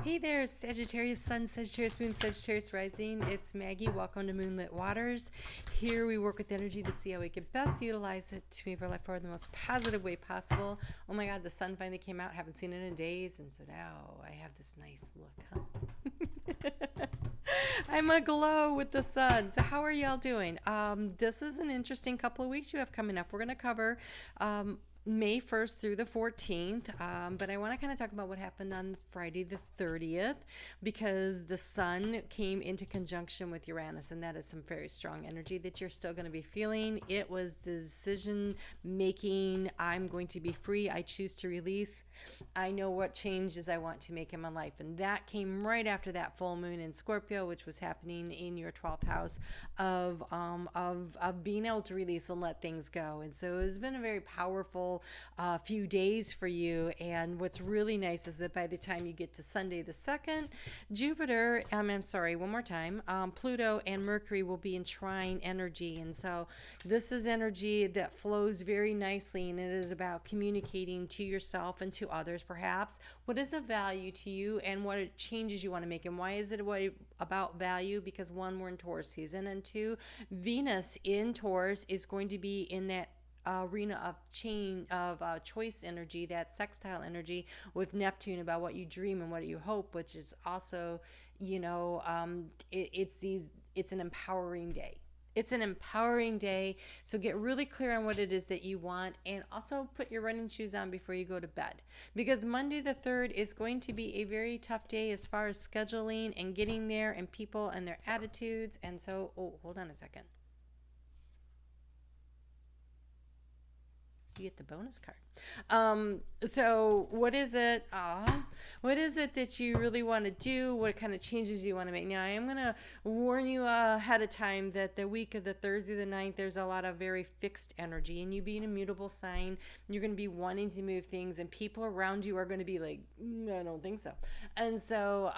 Hey there, Sagittarius Sun, Sagittarius Moon, Sagittarius Rising. It's Maggie. Welcome to Moonlit Waters. Here we work with energy to see how we can best utilize it to move our life forward in the most positive way possible. Oh my God, the sun finally came out. Haven't seen it in days, and so now I have this nice look, huh? I'm aglow with the sun. So how are y'all doing? This is an interesting couple of weeks you have coming up. We're going to cover May 1st through the 14th, but I want to kind of talk about what happened on Friday the 30th, because the sun came into conjunction with Uranus, and that is some very strong energy that you're still going to be feeling. It was the decision making. I'm going to be free. I choose to release. I know what changes I want to make in my life, and that came right after that full moon in Scorpio, which was happening in your 12th house of being able to release and let things go. And so it's been a very powerful few days for you. And what's really nice is that by the time you get to Sunday the 2nd, Jupiter, I'm sorry, one more time, Pluto and Mercury will be in trine energy. And so this is energy that flows very nicely, and it is about communicating to yourself and to others, perhaps, what is of value to you and what changes you want to make. And why is it about value? Because one, we're in Taurus season, and two, Venus in Taurus is going to be in that arena of choice energy, that sextile energy with Neptune, about what you dream and what you hope, which is also, it's an empowering day. It's an empowering day. So get really clear on what it is that you want, and also put your running shoes on before you go to bed, because Monday the 3rd is going to be a very tough day as far as scheduling and getting there and people and their attitudes. And so, hold on a second. You get the bonus card. So what is it? What is it that you really want to do? What kind of changes you want to make? Now, I am going to warn you ahead of time that the week of the 3rd through the 9th, there's a lot of very fixed energy, and you being a mutable sign, you're going to be wanting to move things, and people around you are going to be like, I don't think so. And so,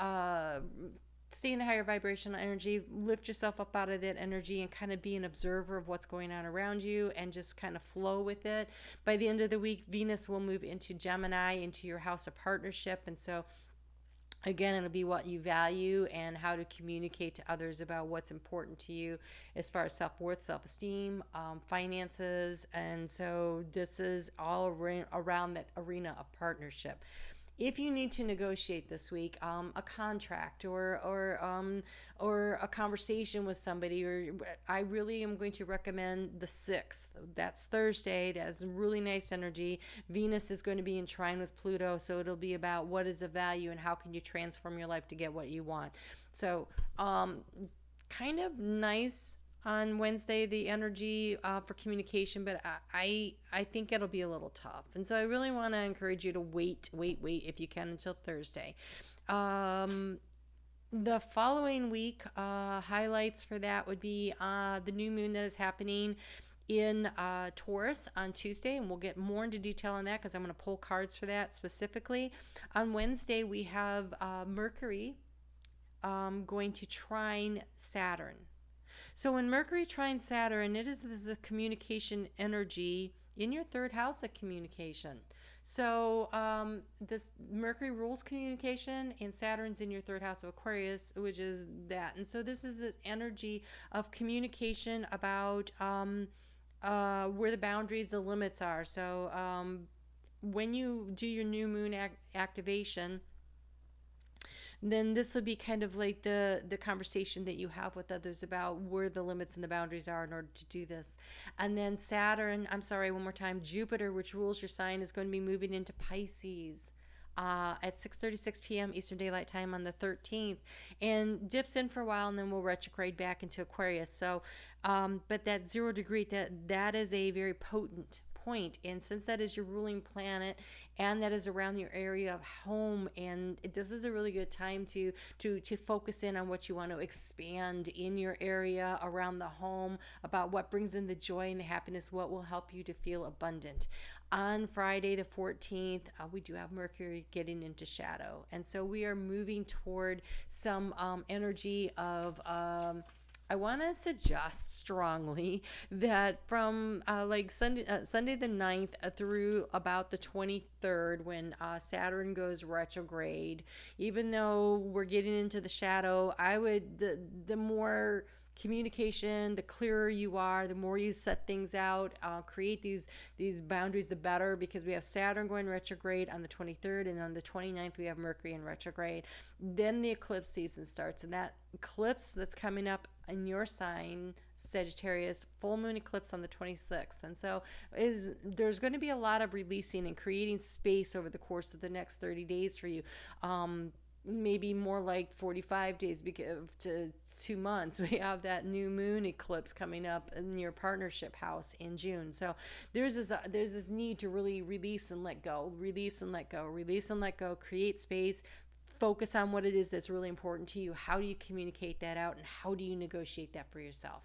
stay in the higher vibrational energy, lift yourself up out of that energy, and kind of be an observer of what's going on around you, and just kind of flow with it. By the end of the week, Venus will move into Gemini, into your house of partnership. And so again, it'll be what you value and how to communicate to others about what's important to you as far as self-worth, self-esteem, finances. And so this is all around that arena of partnership. If you need to negotiate this week, a contract or a conversation with somebody, or I really am going to recommend the 6th. That's Thursday. That's really nice energy. Venus is going to be in trine with Pluto, so it'll be about what is of value and how can you transform your life to get what you want. So, kind of nice on Wednesday, the energy for communication, but I think it'll be a little tough. And so I really want to encourage you to wait if you can until Thursday. The following week, highlights for that would be the new moon that is happening in Taurus on Tuesday, and we'll get more into detail on that because I'm going to pull cards for that specifically. On Wednesday, we have Mercury going to trine Saturn. So when Mercury trines Saturn, this is a communication energy in your 3rd house of communication. So this Mercury rules communication, and Saturn's in your 3rd house of Aquarius, which is that. And so this is the energy of communication about where the boundaries, the limits are. So when you do your new moon activation, then this would be kind of like the conversation that you have with others about where the limits and the boundaries are in order to do this. And then one more time, Jupiter, which rules your sign, is going to be moving into Pisces at 6:36 p.m. Eastern Daylight Time on the 13th, and dips in for a while, and then we'll retrograde back into Aquarius. So, but that 0 degree, that is a very potent point. And since that is your ruling planet, and that is around your area of home, and this is a really good time to focus in on what you want to expand in your area around the home, about what brings in the joy and the happiness, what will help you to feel abundant. On Friday the 14th, we do have Mercury getting into shadow, and so we are moving toward some energy of I want to suggest strongly that from like Sunday the 9th through about the 23rd, when Saturn goes retrograde, even though we're getting into the shadow, I would, the more communication, the clearer you are, the more you set things out, create these boundaries, the better, because we have Saturn going retrograde on the 23rd, and on the 29th we have Mercury in retrograde. Then the eclipse season starts, and that eclipse that's coming up in your sign, Sagittarius, full moon eclipse on the 26th. And so there's going to be a lot of releasing and creating space over the course of the next 30 days for you. Maybe more like 45 days to 2 months. We have that new moon eclipse coming up in your partnership house in June. So there's this need to really release and let go, release and let go, release and let go, create space, focus on what it is that's really important to you. How do you communicate that out, and how do you negotiate that for yourself?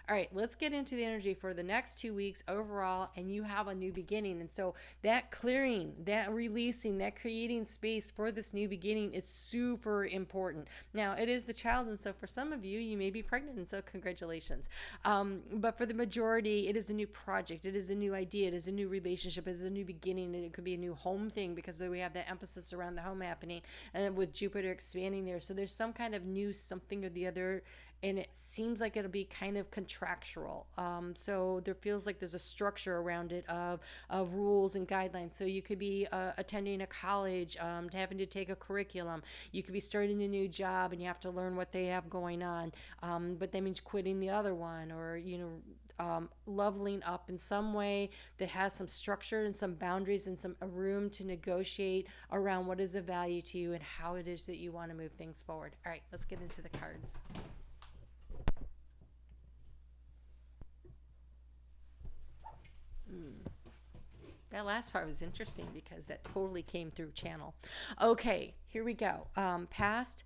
All right, let's get into the energy for the next 2 weeks overall, and you have a new beginning. And so that clearing, that releasing, that creating space for this new beginning is super important. Now, it is the child, and so for some of you, you may be pregnant, and so congratulations. But for the majority, it is a new project, it is a new idea, it is a new relationship, it is a new beginning, and it could be a new home thing, because we have that emphasis around the home happening, and with Jupiter expanding there. So there's some kind of new something or the other, and it seems like it'll be kind of contractual. So there feels like there's a structure around it of rules and guidelines. So you could be attending a college, having to take a curriculum. You could be starting a new job and you have to learn what they have going on. But that means quitting the other one, or, leveling up in some way that has some structure and some boundaries and some room to negotiate around what is of value to you and how it is that you want to move things forward. All right, let's get into the cards. That last part was interesting because that totally came through channel. Okay, here we go. Past,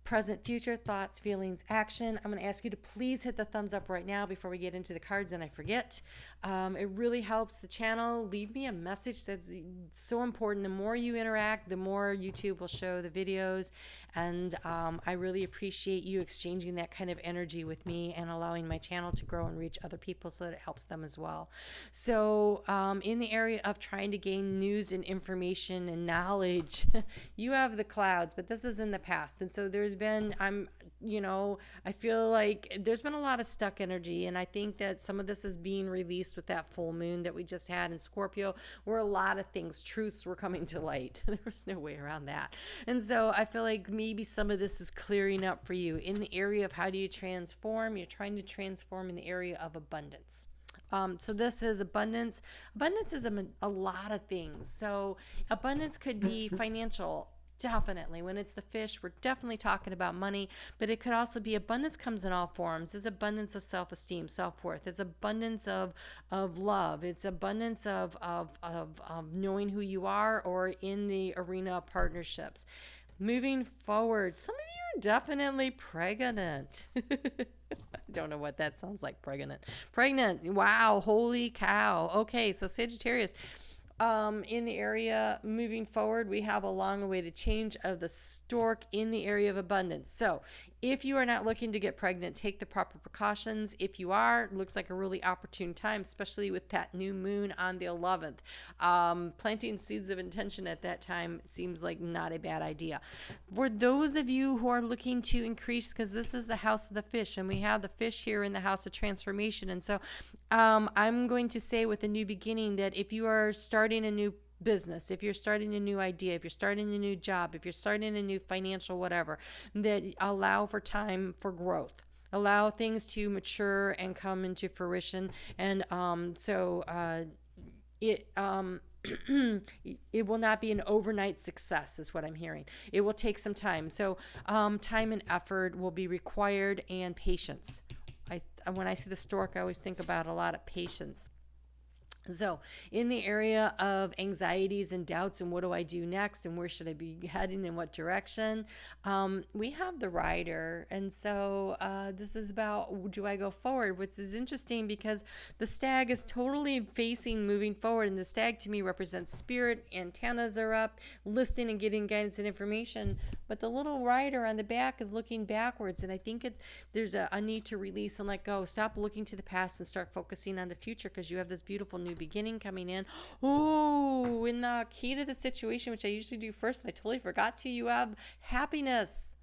present, future, thoughts, feelings, action. I'm going to ask you to please hit the thumbs up right now before we get into the cards and I forget. It really helps the channel. Leave me a message. That's so important. The more you interact, the more YouTube will show the videos. And I really appreciate you exchanging that kind of energy with me and allowing my channel to grow and reach other people so that it helps them as well. So in the area of trying to gain news and information and knowledge, you have the clouds, but this is in the past. And so there's been, I feel like there's been a lot of stuck energy, and I think that some of this is being released with that full moon that we just had in Scorpio, where a lot of things, truths were coming to light. There was no way around that. And so I feel like maybe some of this is clearing up for you in the area of how do you transform. You're trying to transform in the area of abundance. So this is abundance. Abundance is a lot of things. So abundance could be financial. Definitely. When it's the fish, we're definitely talking about money, but it could also be abundance comes in all forms. It's abundance of self-esteem, self-worth. It's abundance of love. It's abundance of knowing who you are, or in the arena of partnerships. Moving forward, some of you are definitely pregnant. I don't know what that sounds like, pregnant. Pregnant. Wow. Holy cow. Okay. So Sagittarius. In the area moving forward, we have a long-awaited change of the stork in the area of abundance. So if you are not looking to get pregnant, take the proper precautions. If you are, it looks like a really opportune time, especially with that new moon on the 11th. Planting seeds of intention at that time seems like not a bad idea. For those of you who are looking to increase, because this is the house of the fish, and we have the fish here in the house of transformation. And so I'm going to say with a new beginning that if you are starting a new business, if you're starting a new idea, if you're starting a new job, if you're starting a new financial whatever, that allow for time for growth. Allow things to mature and come into fruition. And it will not be an overnight success is what I'm hearing. It will take some time. So time and effort will be required, and patience. When I see the stork, I always think about a lot of patience. So, in the area of anxieties and doubts, and what do I do next, and where should I be heading, in what direction, we have the rider. And so, this is about, do I go forward? Which is interesting because the stag is totally facing moving forward, and the stag to me represents spirit. Antennas are up, listening and getting guidance and information. But the little rider on the back is looking backwards, and I think there's a need to release and let go. Stop looking to the past and start focusing on the future, because you have this beautiful new beginning coming in. Oh, in the key to the situation, which I usually do first, and I totally forgot to, you have happiness.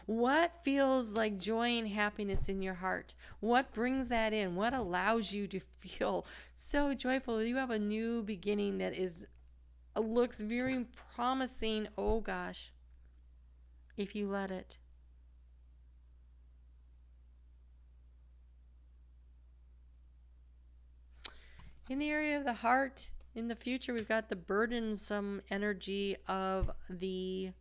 What feels like joy and happiness in your heart? What brings that in? What allows you to feel so joyful? You have a new beginning that looks very promising. Oh gosh, if you let it. In the area of the heart, in the future, we've got the burdensome energy of the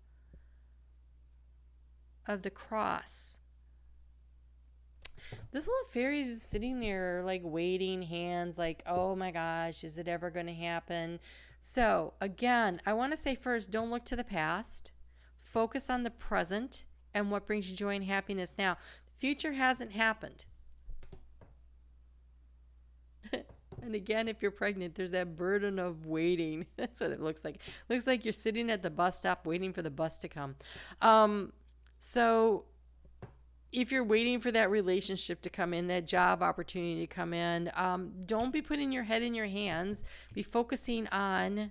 cross. This little fairy is sitting there like waiting, hands like, oh my gosh, is it ever going to happen? So again, I want to say first, don't look to the past. Focus on the present and what brings you joy and happiness now. The future hasn't happened. And again, if you're pregnant, there's that burden of waiting. That's what it looks like. It looks like you're sitting at the bus stop waiting for the bus to come. So if you're waiting for that relationship to come in, that job opportunity to come in, don't be putting your head in your hands. Be focusing on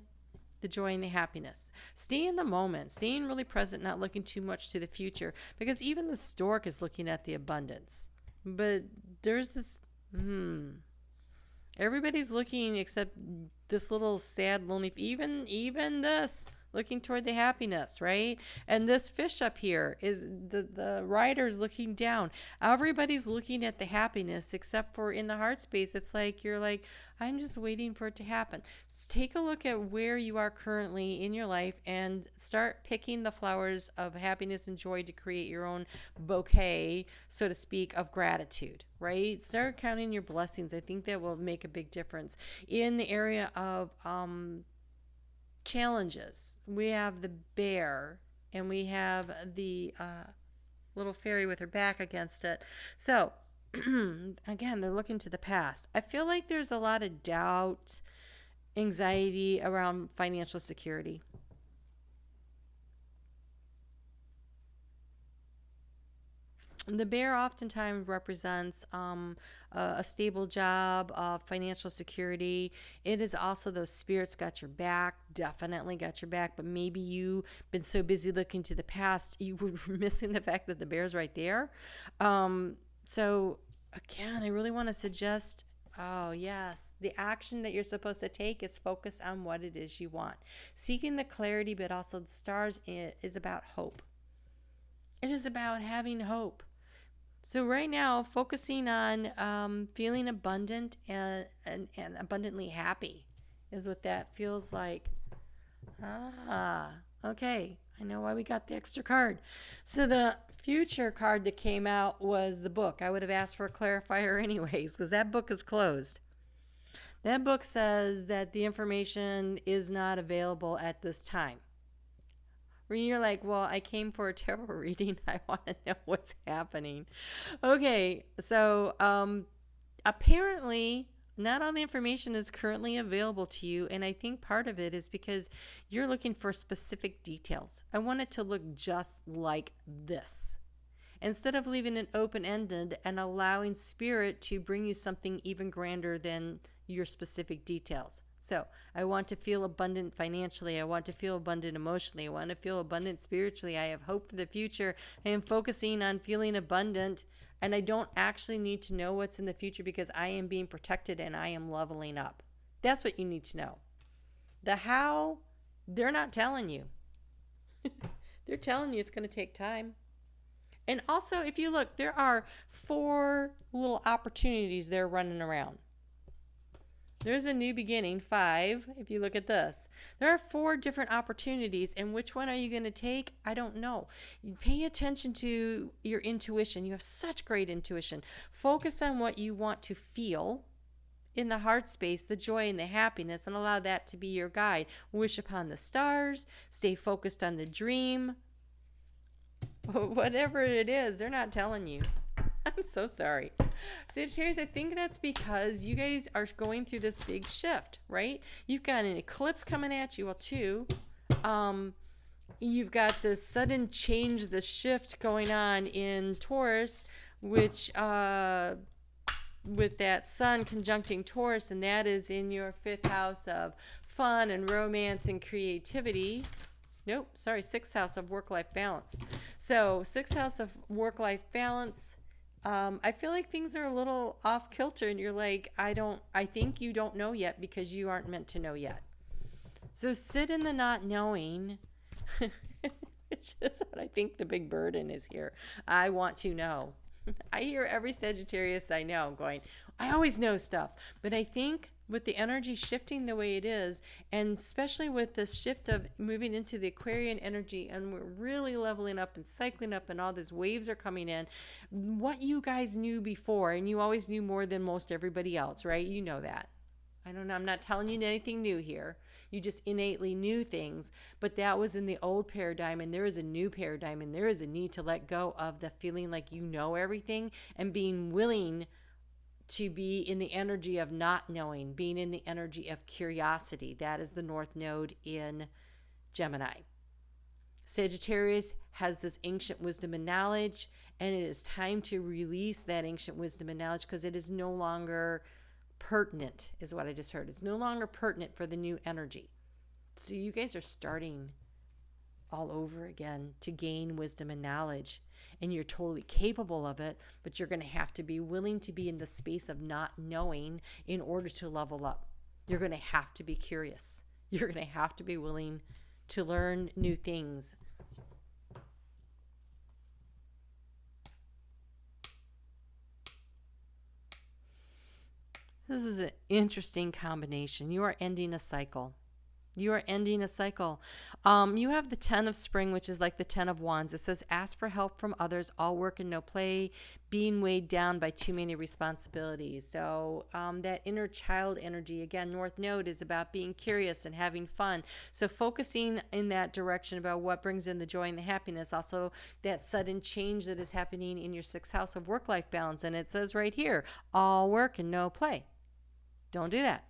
the joy and the happiness. Stay in the moment. Staying really present, not looking too much to the future. Because even the stork is looking at the abundance. But there's this... Everybody's looking except this little sad, lonely, even this, looking toward the happiness, right? And this fish up here is the rider's looking down. Everybody's looking at the happiness except for in the heart space. It's like you're like, I'm just waiting for it to happen. So take a look at where you are currently in your life and start picking the flowers of happiness and joy to create your own bouquet, so to speak, of gratitude, right? Start counting your blessings. I think that will make a big difference. In the area of challenges, we have the bear and we have the little fairy with her back against it. So again, they're looking to the past. I feel like there's a lot of doubt, anxiety around financial security. The bear oftentimes represents a stable job, financial security. It is also those spirits got your back, definitely got your back, but maybe you've been so busy looking to the past, you were missing the fact that the bear's right there. So again, I really want to suggest, oh yes, the action that you're supposed to take is focus on what it is you want. Seeking the clarity, but also the stars is about hope. It is about having hope. So right now, focusing on feeling abundant and abundantly happy is what that feels like. Okay. I know why we got the extra card. So the future card that came out was the book. I would have asked for a clarifier anyways, because that book is closed. That book says that the information is not available at this time. When you're like, well, I came for a tarot reading. I want to know what's happening. Okay, so apparently not all the information is currently available to you, and I think part of it is because you're looking for specific details. I want it to look just like this. Instead of leaving it open-ended and allowing spirit to bring you something even grander than your specific details. So I want to feel abundant financially. I want to feel abundant emotionally. I want to feel abundant spiritually. I have hope for the future. I am focusing on feeling abundant, and I don't actually need to know what's in the future because I am being protected and I am leveling up. That's what you need to know. The how, they're not telling you. They're telling you it's going to take time. And also, if you look, there are 4 little opportunities there running around. There's a new beginning, 5, if you look at this. There are 4 different opportunities, and which one are you going to take? I don't know. You pay attention to your intuition. You have such great intuition. Focus on what you want to feel in the heart space, the joy and the happiness, and allow that to be your guide. Wish upon the stars, stay focused on the dream. Whatever it is, they're not telling you. I'm so sorry. Sagittarius, I think that's because you guys are going through this big shift, right? You've got an eclipse coming at you, well, two. You've got this sudden change, this shift going on in Taurus, which with that sun conjuncting Taurus, and that is in your 5th house of fun and romance and creativity. Nope, sorry, 6th house of work-life balance. So 6th house of work-life balance, I feel like things are a little off kilter, and you're like, I think you don't know yet because you aren't meant to know yet. So sit in the not knowing, which is what I think the big burden is here. I want to know. I hear every Sagittarius I know going, I always know stuff. But I think with the energy shifting the way it is, and especially with this shift of moving into the Aquarian energy, and we're really leveling up and cycling up, and all these waves are coming in, what you guys knew before, and you always knew more than most everybody else, right? You know that. I don't know. I'm not telling you anything new here. You just innately knew things, but that was in the old paradigm, and there is a new paradigm, and there is a need to let go of the feeling like you know everything, and being willing to be in the energy of not knowing, being in the energy of curiosity. That is the North Node in Gemini. Sagittarius has this ancient wisdom and knowledge, and it is time to release that ancient wisdom and knowledge because it is no longer pertinent, is what I just heard. It's no longer pertinent for the new energy. So you guys are starting all over again to gain wisdom and knowledge, and you're totally capable of it, but you're going to have to be willing to be in the space of not knowing in order to level up. You're going to have to be curious. You're going to have to be willing to learn new things. This is an interesting combination. You are ending a cycle. You are ending a cycle. You have the 10 of spring, which is like the 10 of wands. It says, ask for help from others, all work and no play, being weighed down by too many responsibilities. So that inner child energy, again, North Node is about being curious and having fun. So focusing in that direction about what brings in the joy and the happiness. Also, that sudden change that is happening in your 6th house of work-life balance. And it says right here, all work and no play. Don't do that.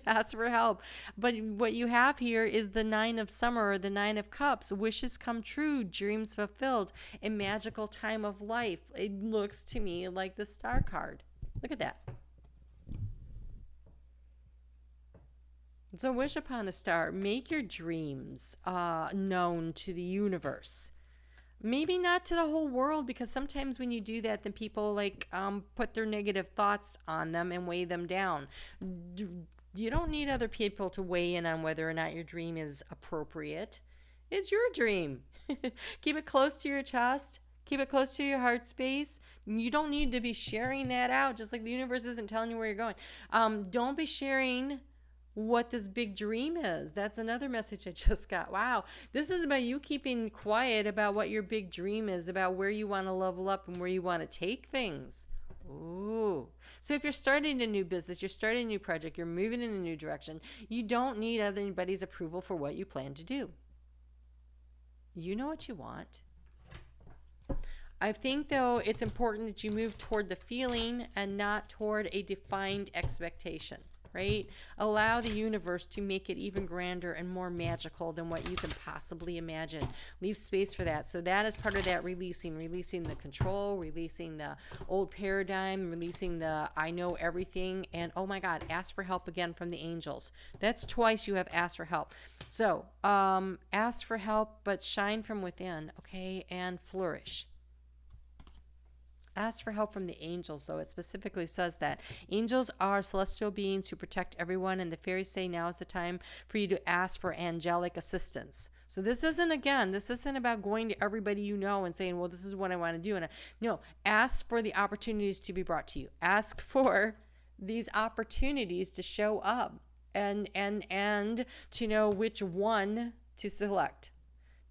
Ask for help. But what you have here is the 9 of summer, or the 9 of cups. Wishes come true, dreams fulfilled, a magical time of life. It looks to me like the star card. Look at that. So wish upon a star. Make your dreams known to the universe. Maybe not to the whole world, because sometimes when you do that, then people put their negative thoughts on them and weigh them down. You don't need other people to weigh in on whether or not your dream is appropriate. It's your dream. Keep it close to your chest. Keep it close to your heart space. You don't need to be sharing that out, just like the universe isn't telling you where you're going. Don't be sharing what this big dream is. That's another message I just got. Wow. This is about you keeping quiet about what your big dream is, about where you want to level up and where you want to take things. Ooh. So if you're starting a new business, you're starting a new project, you're moving in a new direction, you don't need anybody's approval for what you plan to do. You know what you want. I think, though, it's important that you move toward the feeling and not toward a defined expectation. Right? Allow the universe to make it even grander and more magical than what you can possibly imagine. Leave space for that. So that is part of that releasing the control, releasing the old paradigm, releasing the I know everything. And oh my God, ask for help again from the angels. That's twice you have asked for help. So ask for help, but shine from within, okay? And flourish. Ask for help from the angels, so it specifically says that. Angels are celestial beings who protect everyone, and the fairies say now is the time for you to ask for angelic assistance. So this isn't about going to everybody you know and saying, well, this is what I want to do. No, ask for the opportunities to be brought to you. Ask for these opportunities to show up and to know which one to select,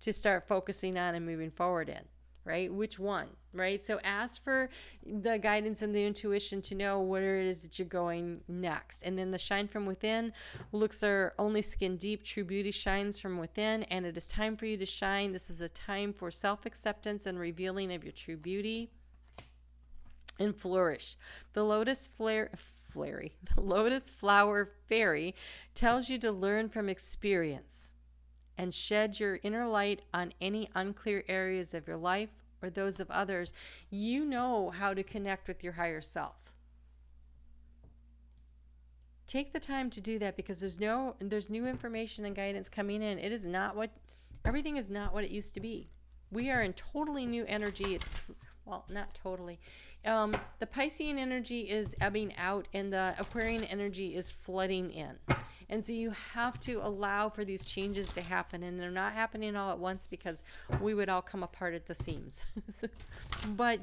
to start focusing on and moving forward in. right? Which one, right? So ask for the guidance and the intuition to know where it is that you're going next. And then the shine from within, looks are only skin deep. True beauty shines from within, and it is time for you to shine. This is a time for self-acceptance and revealing of your true beauty. And flourish. The lotus the lotus flower fairy tells you to learn from experience and shed your inner light on any unclear areas of your life or those of others. You know how to connect with your higher self. Take the time to do that, because there's new information and guidance coming in. It is not what everything is not what it used to be. We are in totally new energy. Well, not totally. The Piscean energy is ebbing out, and the Aquarian energy is flooding in. And so you have to allow for these changes to happen, and they're not happening all at once, because we would all come apart at the seams. But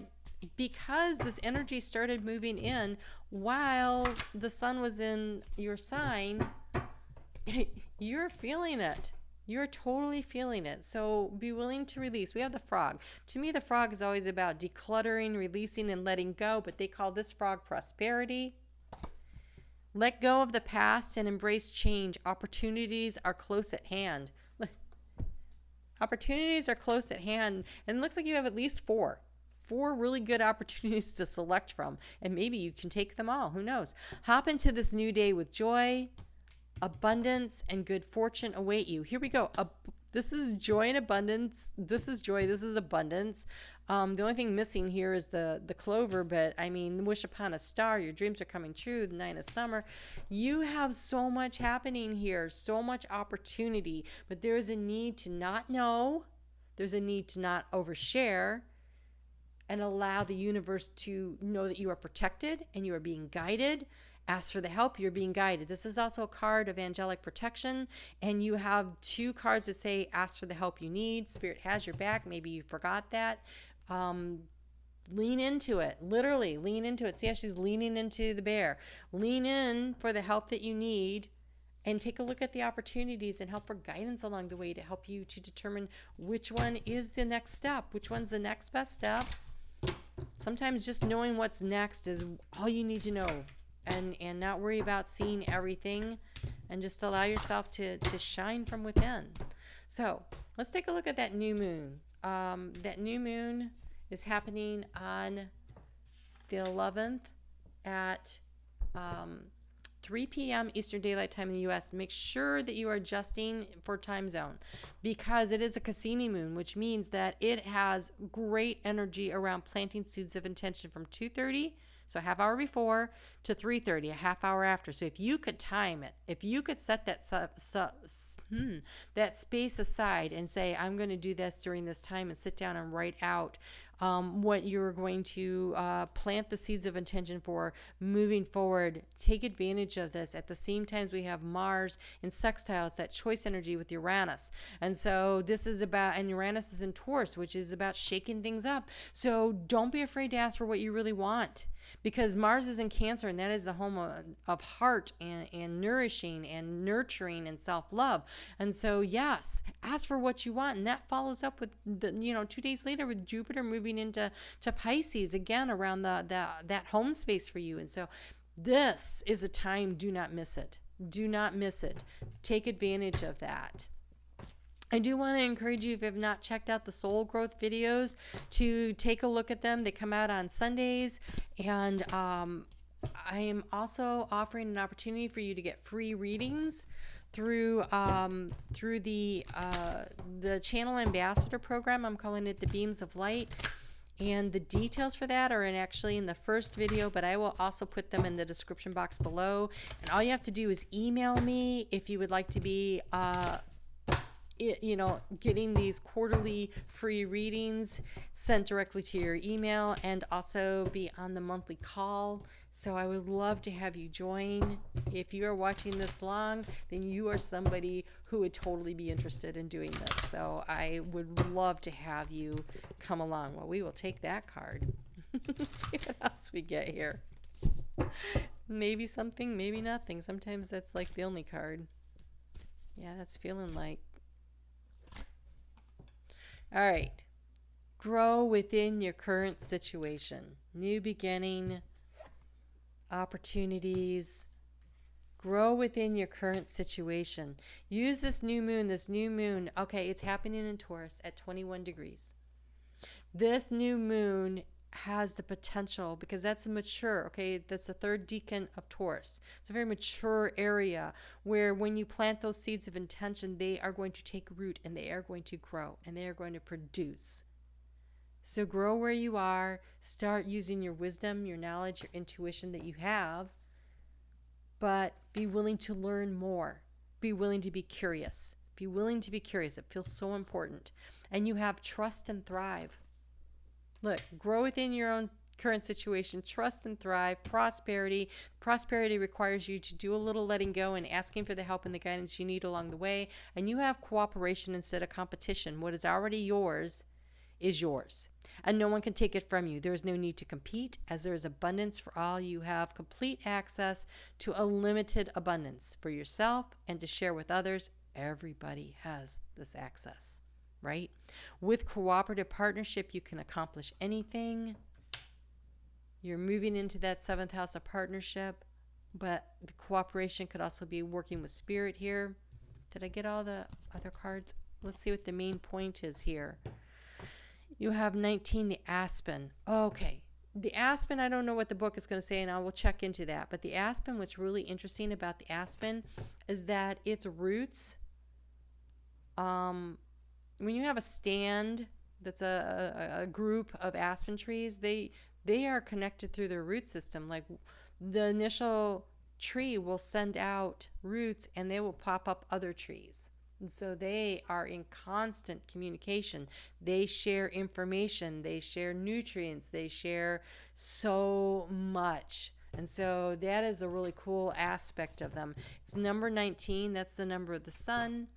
because this energy started moving in while the sun was in your sign, you're feeling it. You're totally feeling it. So be willing to release. We have the frog. To me, the frog is always about decluttering, releasing, and letting go, but they call this frog prosperity. Let go of the past and embrace change. Opportunities are close at hand. Opportunities are close at hand, and it looks like you have at least four really good opportunities to select from, and maybe you can take them all. Who knows? Hop into this new day with joy. Abundance and good fortune await you. Here we go. This is joy and abundance. This is joy. This is abundance. The only thing missing here is the clover, but I mean, wish upon a star. Your dreams are coming true. The night of summer. You have so much happening here, so much opportunity, but there is a need to not know. There's a need to not overshare, and allow the universe to know that you are protected and you are being guided. Ask for the help, you're being guided. This is also a card of angelic protection, and you have two cards that say ask for the help you need. Spirit has your back. Maybe you forgot that. Lean into it. Literally lean into it. See how she's leaning into the bear. Lean in for the help that you need, and take a look at the opportunities and help for guidance along the way to help you to determine which one is the next step, which one's the next best step. Sometimes just knowing what's next is all you need to know. And not worry about seeing everything, and just allow yourself to shine from within. So let's take a look at that new moon. That new moon is happening on the 11th at 3 p.m. Eastern Daylight Time in the U.S. Make sure that you are adjusting for time zone, because it is a Cassini moon, which means that it has great energy around planting seeds of intention from 2:30, so a half hour before, to 3:30, a half hour after. So if you could time it, if you could set that space aside and say, I'm going to do this during this time, and sit down and write out what you're going to plant the seeds of intention for moving forward. Take advantage of this. At the same time, we have Mars in sextile. It's that choice energy with Uranus. And so this is about, and Uranus is in Taurus, which is about shaking things up. So don't be afraid to ask for what you really want, because Mars is in Cancer, and that is the home of heart and nourishing and nurturing and self-love. And so, yes, ask for what you want. And that follows up with, 2 days later with Jupiter moving into Pisces, again, around that home space for you. And so this is a time, do not miss it. Do not miss it. Take advantage of that. I do want to encourage you, if you have not checked out the soul growth videos, to take a look at them. They come out on Sundays, and I am also offering an opportunity for you to get free readings through the Channel Ambassador program. I'm calling it the Beams of Light. And the details for that are actually in the first video, but I will also put them in the description box below. And all you have to do is email me if you would like to be getting these quarterly free readings sent directly to your email, and also be on the monthly call. So I would love to have you join. If you are watching this long, then you are somebody who would totally be interested in doing this. So I would love to have you come along. Well, we will take that card. Let's see what else we get here. Maybe something, maybe nothing. Sometimes that's like the only card. Yeah, that's feeling like. All right. Grow within your current situation. New beginning, opportunities. Grow within your current situation. Use this new moon. Okay, it's happening in Taurus at 21 degrees. This new moon has the potential, because that's the mature, okay, that's the third decan of Taurus. It's a very mature area where when you plant those seeds of intention, they are going to take root and they are going to grow and they are going to produce. So grow where you are. Start using your wisdom, your knowledge, your intuition that you have, but be willing to learn more. Be willing to be curious. Be willing to be curious. It feels so important. And you have trust and thrive. Look, grow within your own current situation, trust and thrive, prosperity. Prosperity requires you to do a little letting go and asking for the help and the guidance you need along the way. And you have cooperation instead of competition. What is already yours is yours. And no one can take it from you. There is no need to compete, as there is abundance for all. You have complete access to a limited abundance for yourself and to share with others. Everybody has this access. Right? With cooperative partnership, you can accomplish anything. You're moving into that 7th house of partnership, but the cooperation could also be working with spirit here. Did I get all the other cards? Let's see what the main point is here. You have 19, the aspen. Okay. The aspen, I don't know what the book is going to say, and I will check into that. But the aspen, what's really interesting about the aspen is that its roots, when you have a stand that's a group of aspen trees, they are connected through their root system. Like the initial tree will send out roots and they will pop up other trees. And so they are in constant communication. They share information. They share nutrients. They share so much. And so that is a really cool aspect of them. It's number 19. That's the number of the sun.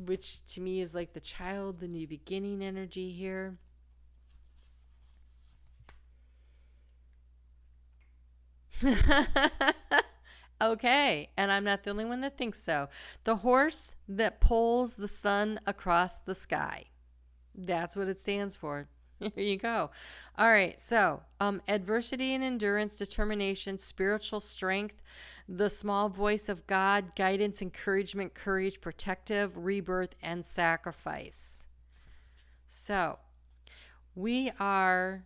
Which to me is like the child, the new beginning energy here. Okay, and I'm not the only one that thinks so. The horse that pulls the sun across the sky. That's what it stands for. Here you go. All right, so adversity and endurance, determination, spiritual strength, the small voice of God, guidance, encouragement, courage, protective, rebirth, and sacrifice. So we are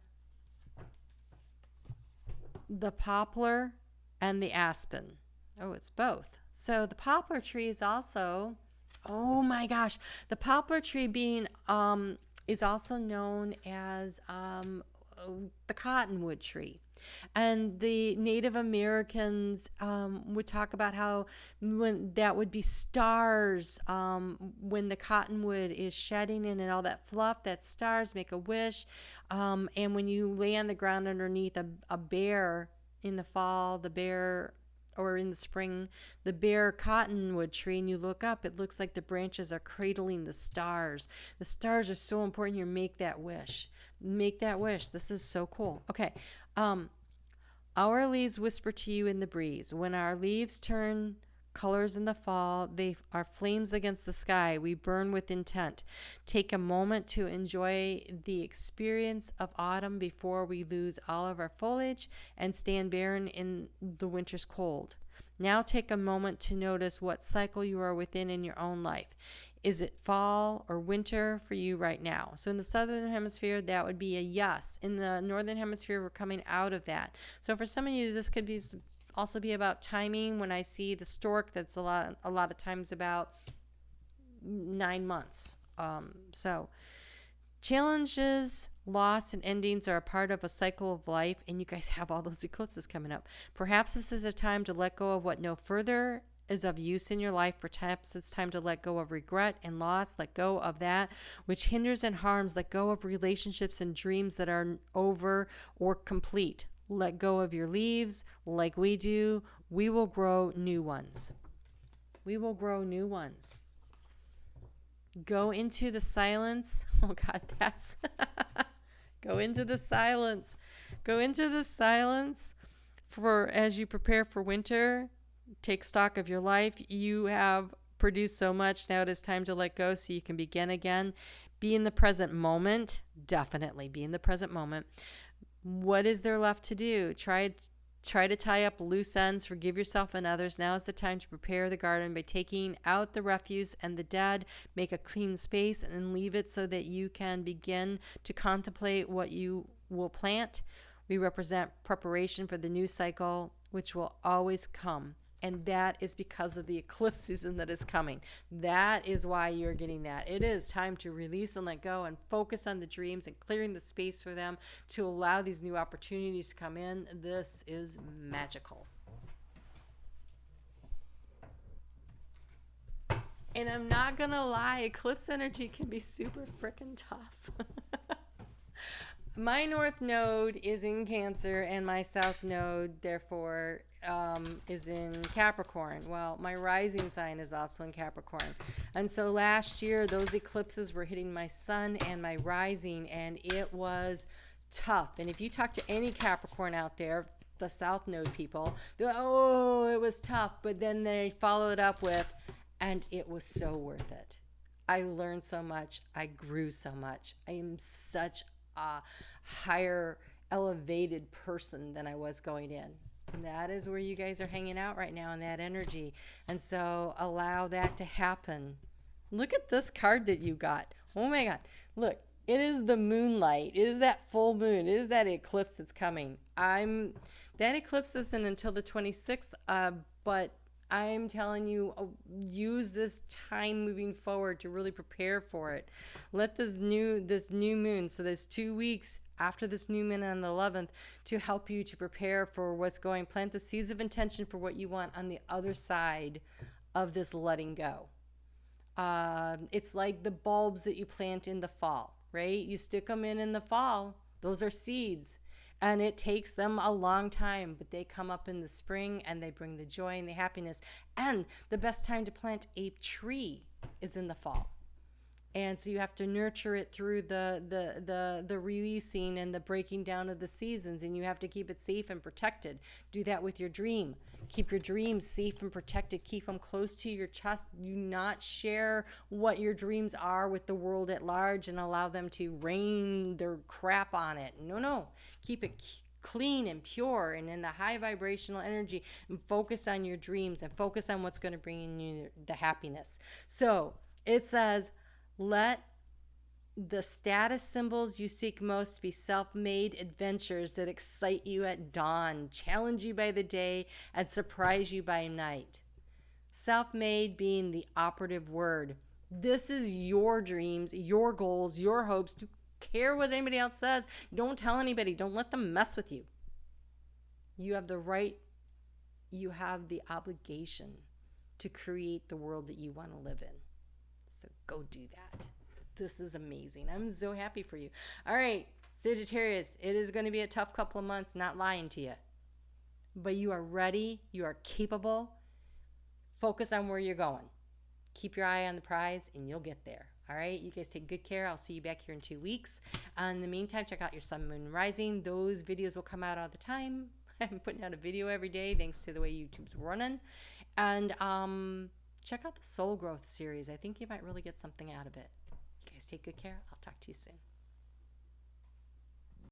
the poplar and the aspen. Oh, it's both. So the poplar tree is also, oh my gosh, the poplar tree being is also known as the cottonwood tree. And the Native Americans would talk about how when that would be stars when the cottonwood is shedding and all that fluff, that stars make a wish. And when you lay on the ground underneath a bare in the fall, the bare, or in the spring, the bare cottonwood tree, and you look up, it looks like the branches are cradling the stars. The stars are so important here. Make that wish. Make that wish. This is so cool. Okay. Our leaves whisper to you in the breeze. When our leaves turn colors in the fall, they are flames against the sky. We burn with intent. Take a moment to enjoy the experience of autumn before we lose all of our foliage and stand barren in the winter's cold. Now take a moment to notice what cycle you are within in your own life. Is it fall or winter for you right now? So in the southern hemisphere, that would be a yes. In the northern hemisphere, we're coming out of that. So for some of you, this could be also be about timing. When I see the stork, that's a lot of times about 9 months. So challenges, loss, and endings are a part of a cycle of life, and you guys have all those eclipses coming up. Perhaps this is a time to let go of what no further is of use in your life. Perhaps it's time to let go of regret and loss. Let go of that which hinders and harms. Let go of relationships and dreams that are over or complete. Let go of your leaves like we do. We will grow new ones. We will grow new ones. Go into the silence. Oh God, that's go into the silence. Go into the silence for as you prepare for winter. Take stock of your life. You have produced so much. Now it is time to let go so you can begin again. Be in the present moment. Definitely be in the present moment. What is there left to do? Try to tie up loose ends. Forgive yourself and others. Now is the time to prepare the garden by taking out the refuse and the dead. Make a clean space and leave it so that you can begin to contemplate what you will plant. We represent preparation for the new cycle, which will always come. And that is because of the eclipse season that is coming. That is why you're getting that. It is time to release and let go and focus on the dreams and clearing the space for them to allow these new opportunities to come in. This is magical. And I'm not going to lie, eclipse energy can be super freaking tough. My north node is in Cancer, and my south node, therefore, is in Capricorn. Well, my rising sign is also in Capricorn. And so last year, those eclipses were hitting my sun and my rising, and it was tough. And if you talk to any Capricorn out there, the south node people, they're like, oh, it was tough. But then they followed up with, and it was so worth it. I learned so much. I grew so much. I am such a higher elevated person than I was going in. And that is where you guys are hanging out right now in that energy. And so allow that to happen. Look at this card that you got. Oh my God. Look, it is the moonlight. It is that full moon. It is that eclipse that's coming. That eclipse isn't until the 26th, but I'm telling you, use this time moving forward to really prepare for it. Let this new moon, so there's 2 weeks after this new moon on the 11th, to help you to prepare for what's going. Plant the seeds of intention for what you want on the other side of this letting go. It's like the bulbs that you plant in the fall, right? You stick them in the fall. Those are seeds. And it takes them a long time, but they come up in the spring and they bring the joy and the happiness. And the best time to plant a tree is in the fall. And so you have to nurture it through the releasing and the breaking down of the seasons, and you have to keep it safe and protected. Do that with your dream. Keep your dreams safe and protected. Keep them close to your chest. Do not share what your dreams are with the world at large and allow them to rain their crap on it. No. Keep it clean and pure and in the high vibrational energy, and focus on your dreams and focus on what's going to bring in you the happiness. So it says, let the status symbols you seek most be self-made adventures that excite you at dawn, challenge you by the day, and surprise you by night. Self-made being the operative word. This is your dreams, your goals, your hopes. Don't care what anybody else says. Don't tell anybody. Don't let them mess with you. You have the right, you have the obligation to create the world that you want to live in. So go do that. This is amazing. I'm so happy for you. All right, Sagittarius, it is going to be a tough couple of months, not lying to you. But you are ready. You are capable. Focus on where you're going. Keep your eye on the prize, and you'll get there. All right, you guys take good care. I'll see you back here in 2 weeks. In the meantime, check out your sun, moon, rising. Those videos will come out all the time. I'm putting out a video every day thanks to the way YouTube's running. And check out the Soul Growth series. I think you might really get something out of it. You guys take good care. I'll talk to you soon.